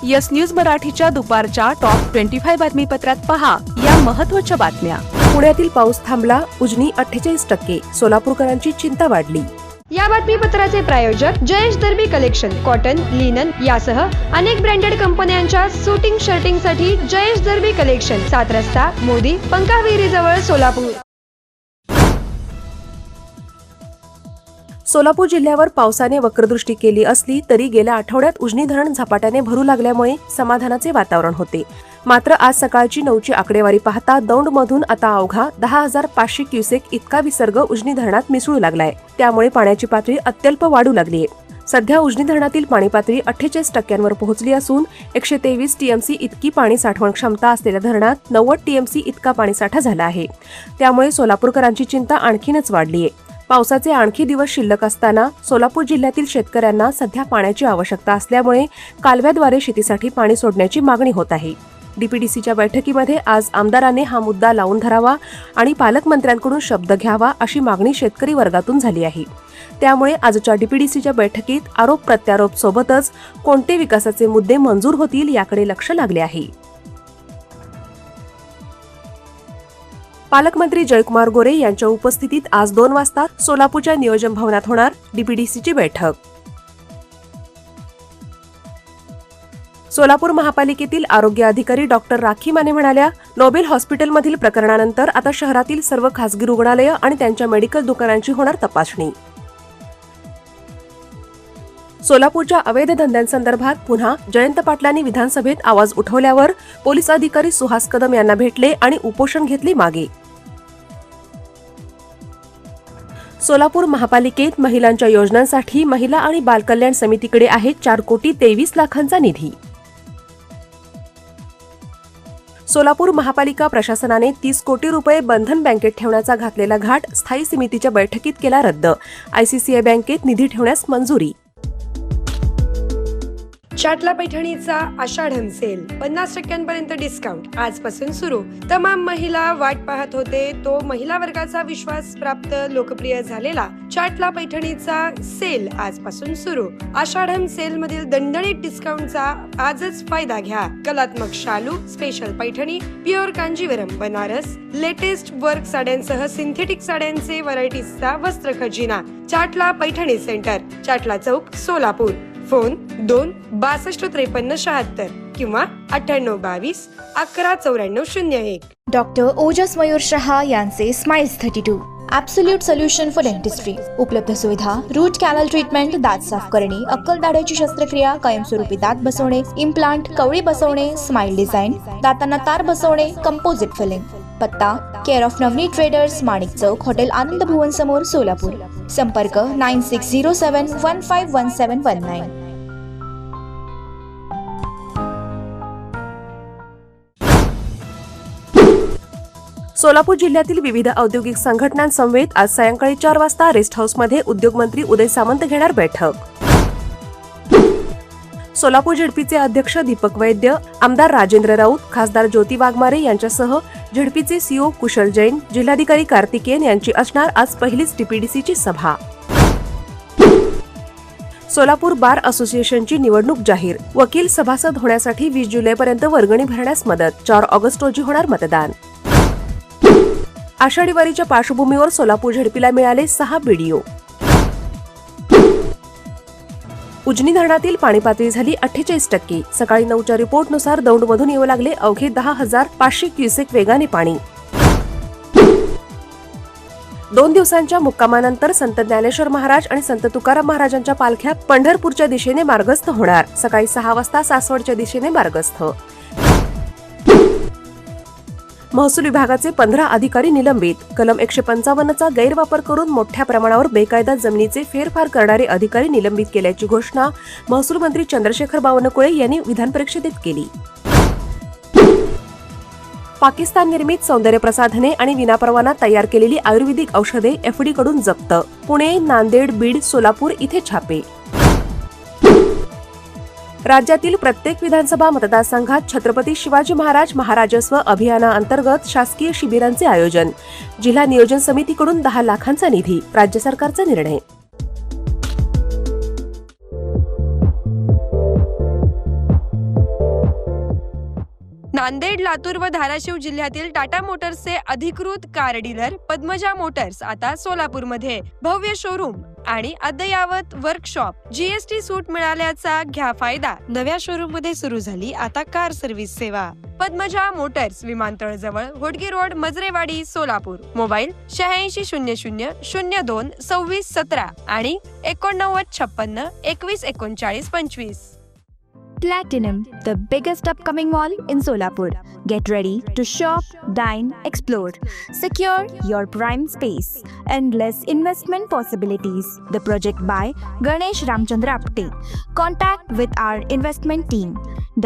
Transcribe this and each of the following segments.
Yes news मराठीच्या दुपारच्या top 25 बातमीपत्रात पहा या महत्त्वाच्या बातम्या। पुण्यातील पाऊस थांबला, उजनी 48%, सोलापूरकरांची चिंता वाढली। या बातमीपत्राचे प्रायोजक जयेश दर्बी कलेक्शन, कॉटन, लिनन यासह अनेक ब्रँडेड कंपन्यांच्या सूटिंग शर्टिंगसाठी जयेश दर्बी कलेक्शन, 7 रस्ता, मोदी, पंकाविहिरी जवळ, सोलापूर। सोलापूर जिल्ह्यावर पावसाने वक्रदृष्टी केली असली तरी गेल्या आठवड्यात उजनी धरण झपाट्याने भरू लागल्यामुळे समाधानाचे वातावरण होते। मात्र आज सकाळची 9ची आकडेवारी पाहता दौंडमधून आता अवघा 10,500 क्युसेक इतका विसर्ग उजनी धरणात मिसळू लागलाय। त्यामुळे पाण्याची पातळी अत्यल्प वाढू लागली आहे। सध्या उजनी धरणातील पाणी पातळी 48% पोहोचली असून 123 टीएमसी इतकी पाणी साठवण क्षमता असलेल्या धरणात 90 टीएमसी इतका पाणीसाठा झाला आहे। त्यामुळे सोलापूरकरांची चिंता आणखीनच वाढली आहे। पावसाचे आणखी दिवस शिल्लक असताना सोलापूर जिल्ह्यातील शेतकऱ्यांना सध्या पाण्याची आवश्यकता असल्यामुळे कालव्याद्वारे शेतीसाठी पाणी सोडण्याची मागणी होत आहे। डीपीडीसीच्या बैठकीमध्ये आज आमदारांनी हा मुद्दा लावून धरावा आणि पालकमंत्र्यांकडून शब्द घ्यावा अशी मागणी शेतकरी वर्गातून झाली आहे। त्यामुळे आजच्या डीपीडीसीच्या बैठकीत आरोप प्रत्यारोप सोबतच कोणते विकासाचे मुद्दे मंजूर होतील याकडे लक्ष लागले आहे। पालकमंत्री जयकुमार गोरे यांच्या उपस्थितीत आज 2 वाजता सोलापूरच्या नियोजन भवनात होणार डीपीडीसीची बैठक। सोलापूर महापालिकेतील आरोग्य अधिकारी डॉक्टर राखी माने म्हणाल्या, नोबेल हॉस्पिटलमधील प्रकरणानंतर आता शहरातील सर्व खासगी रुग्णालये आणि त्यांच्या मेडिकल दुकानांची होणार तपासणी। सोलापूरच्या अवैध धंद्यांसंदर्भात पुन्हा जयंत पाटलांनी विधानसभेत आवाज उठवल्यावर पोलीस अधिकारी सुहास कदम यांना भेटले आणि उपोषण घेतले मागे। सोलापूर महापालिकेत महिलांच्या योजनांसाठी महिला आणि बालकल्याण समितीकडे आहे 4,23,00,000 निधी। सोलापूर महापालिका प्रशासनाने 30 कोटी रुपये बंधन बँकेत ठेवण्याचा घातलेला घाट स्थायी समितीच्या बैठकीत केला रद्द। आयसीसीआय बँकेत निधी ठेवण्यास मंजुरी। चाटला पैठणीचा आषाढम सेल 50% डिस्काउंट आजपासून सुरू। तमाम महिला वाट पाहत होते तो महिला वर्गाचा विश्वास प्राप्त लोकप्रिय झालेला चाटला पैठणीचा सेल आजपासून सुरू। आषाढम सेल मधील दणदणीत डिस्काउंटचा आजच फायदा घ्या। कलात्मक शालू, special Paithani, pure Kanjivaram, Banaras, latest work साड्यांसह सिंथेटिक साड्यांचे व्हरायटीजचा वस्त्र खजिना। चाटला पैठणी सेंटर, चाटला चौक, सोलापूर। फोन 2-6253-76 किंवा 9822-119401। डॉक्टर ओजस मयूर शहा यांचे smiles 32 absolute solution for dentistry. उपलब्ध सुविधा: रूट कॅनल ट्रीटमेंट, दात साफ करणे, अक्कल दाढेची शस्त्रक्रिया, कायमस्वरूपी दात बसवणे, इम्प्लांट, कवळी बसवणे, स्माइल डिझाईन, दातांना तार बसवणे, कंपोजिट फिलिंग। पत्ता: care of Navneet traders, Manik Chowk, hotel Anand Bhuvan समोर, सोलापूर। संपर्क 9607151719। सोलापूर जिल्ह्यातील विविध औद्योगिक संघटनांसमवेत आज सायंकाळी 4 वाजता रेस्ट हाऊसमध्ये उद्योगमंत्री उदय सामंत घेणार बैठक। सोलापूर झेडपीचे अध्यक्ष दीपक वैद्य, आमदार राजेंद्र राऊत, खासदार ज्योती वाघमारे यांच्यासह झेडपीचे सीओ कुशल जैन, जिल्हाधिकारी कार्तिकेयन यांची असणार आज पहिलीच डीपीडीसीची सभा। सोलापूर बार असोसिएशनची निवडणूक जाहीर, वकील सभासद होण्यासाठी 20 जुलैपर्यंत वर्गणी भरण्यास मदत, 4 ऑगस्ट रोजी होणार मतदान। आषाढी वारीच्या पार्श्वभूमीवर सोलापूर झेडपीला मिळाले 6 बीडीओ। उजनी धरणातील पाणी पातळी झाली 48%। सकाळी 9च्या रिपोर्टनुसार दौंडमधून येऊ लागले अवघे 10,500 क्युसेक वेगाने पाणी। 2 दिवसांच्या मुक्कामानंतर संत ज्ञानेश्वर महाराज आणि संत तुकाराम महाराजांच्या पालख्या पंढरपूरच्या दिशेने मार्गस्थ होणार। सकाळी 6 वाजता सासवडच्या दिशेने मार्गस्थ। महसूल विभागाचे 15 अधिकारी निलंबित। कलम 155चा गैरवापर करून मोठ्या प्रमाणावर बेकायदा जमिनीचे फेरफार करणारे अधिकारी निलंबित केल्याची घोषणा महसूल मंत्री चंद्रशेखर बावनकुळे यांनी विधान परिषदेत केली। पाकिस्तान निर्मित सौंदर्य प्रसाधने आणि विनापरवाना तयार केलेली आयुर्वेदिक औषधे एफडी कडून जप्त। पुणे, नांदेड, बीड, सोलापूर इथे छापे। राज्यातील प्रत्येक विधानसभा मतदारसंघात छत्रपती शिवाजी महाराज महाराजस्व अभियानाअंतर्गत शासकीय शिबिरांचे आयोजन। जिल्हा नियोजन समितीकडून 10 लाखांचा निधी। राज्य सरकारचा निर्णय। नांदेड, लातूर व धाराशिव जिल्ह्यातील टाटा मोटर्सचे अधिकृत कार डीलर पद्मजा मोटर्स आता सोलापूरमध्ये. भव्य शोरूम आणि अद्ययावत वर्कशॉप. जीएसटी सूट मिळाल्याचा घ्या फायदा. नव्या शोरूम मध्ये सुरू झाली आता कार सर्व्हिस सेवा. पद्मजा मोटर्स, विमानतळ जवळ, होडगी रोड, मजरेवाडी, सोलापूर. मोबाईल 8600022617 आणि 8956213925. Platinum, the biggest upcoming mall in Solapur. Get ready to shop, dine, explore. Secure your prime space. Endless investment possibilities. The project by Ganesh Ramchandra Apte. Contact with our investment team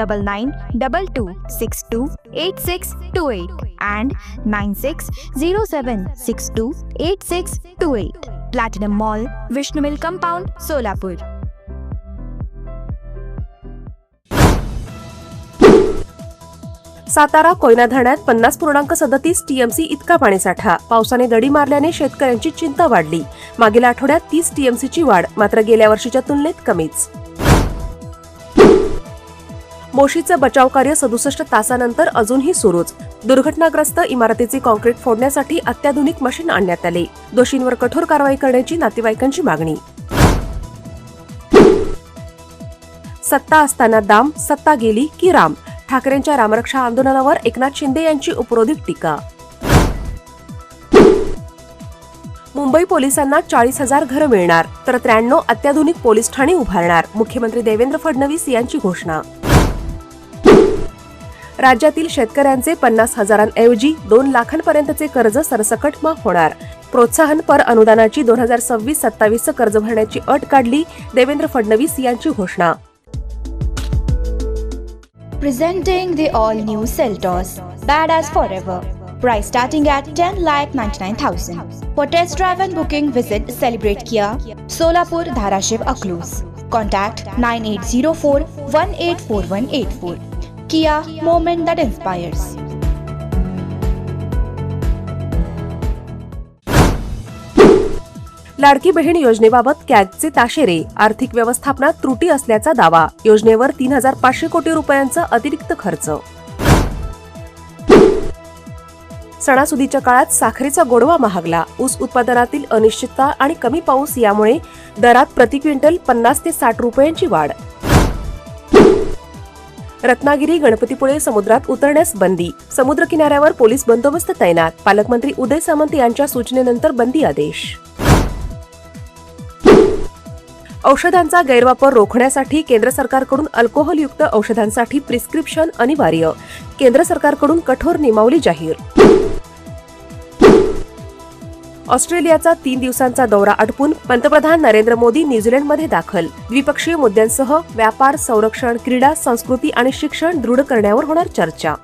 9922628628 and 9607628628. Platinum Mall, Vishnu Mill Compound, Solapur. Satara Koyna धरणात 50.37 TMC इतका पाणीसाठा. पावसाने दडी मारल्याने शेतकऱ्यांची चिंता वाढली. मागील आठवड्यात 30 टीएमसीची वाढ, मात्र गेल्या वर्षीच्या तुलनेत कमीच. मोशीचं बचाव कार्य 67 तासानंतर अजूनही सुरूच. दुर्घटनाग्रस्त इमारतीचे कॉन्क्रीट फोडण्यासाठी अत्याधुनिक मशीन आणण्यात आले. दोषींवर कठोर कारवाई करण्याची नातेवाईकांची मागणी. सत्ता असताना दाम, सत्ता गेली की राम. ठाकरेंच्या रामरक्षा आंदोलनावर एकनाथ शिंदे यांची उपरोधिक टीका. मुंबई पोलिसांना 40,000 घरं मिळणार, तर 93 अत्याधुनिक पोलीस ठाणी उभारणार. मुख्यमंत्री देवेंद्र फडणवीस यांची घोषणा. राज्यातील शेतकऱ्यांचे 50,000 2 लाखांपर्यंतचे कर्ज सरसकट माफ होणार. प्रोत्साहनपर अनुदानाची 2026-27 कर्ज भरण्याची अट काढली. देवेंद्र फडणवीस यांची घोषणा. Presenting the all-new Seltos, badass forever. Price starting at 10,99,000. For test drive and booking, visit Celebrate Kia, Solapur, Dharashiv, Aklus. Contact 9804184184. Kia, moment that inspires. Ladki Bahin योजनेबाबत कॅगचे ताशेरे. आर्थिक व्यवस्थापनात त्रुटी असल्याचा दावा. योजनेवर 3,500 कोटी रुपयांचा अतिरिक्त खर्च. सणासुदीच्या काळात साखरेचा गोडवा महागला. ऊस उत्पादनातील अनिश्चितता आणि कमी पाऊस यामुळे दरात प्रति क्विंटल 50 ते 60 रुपयांची वाढ. रत्नागिरी गणपतीपुळे समुद्रात उतरण्यास बंदी. समुद्र किनाऱ्यावर पोलीस बंदोबस्त तैनात. पालकमंत्री उदय सामंत यांच्या सूचनेनंतर बंदी आदेश. औषधांचा गैरवापर रोखण्यासाठी केंद्र सरकारकडून अल्कोहोलयुक्त औषधांसाठी प्रिस्क्रिप्शन अनिवार्य. केंद्र सरकारकडून कठोर नियमावली जाहीर. ऑस्ट्रेलियाचा 3 दिवसांचा दौरा आटपून पंतप्रधान नरेंद्र मोदी न्यूझीलंडमध्ये दाखल. द्विपक्षीय मुद्द्यांसह व्यापार, संरक्षण, क्रीडा, संस्कृती आणि शिक्षण दृढ करण्यावर होणार चर्चा.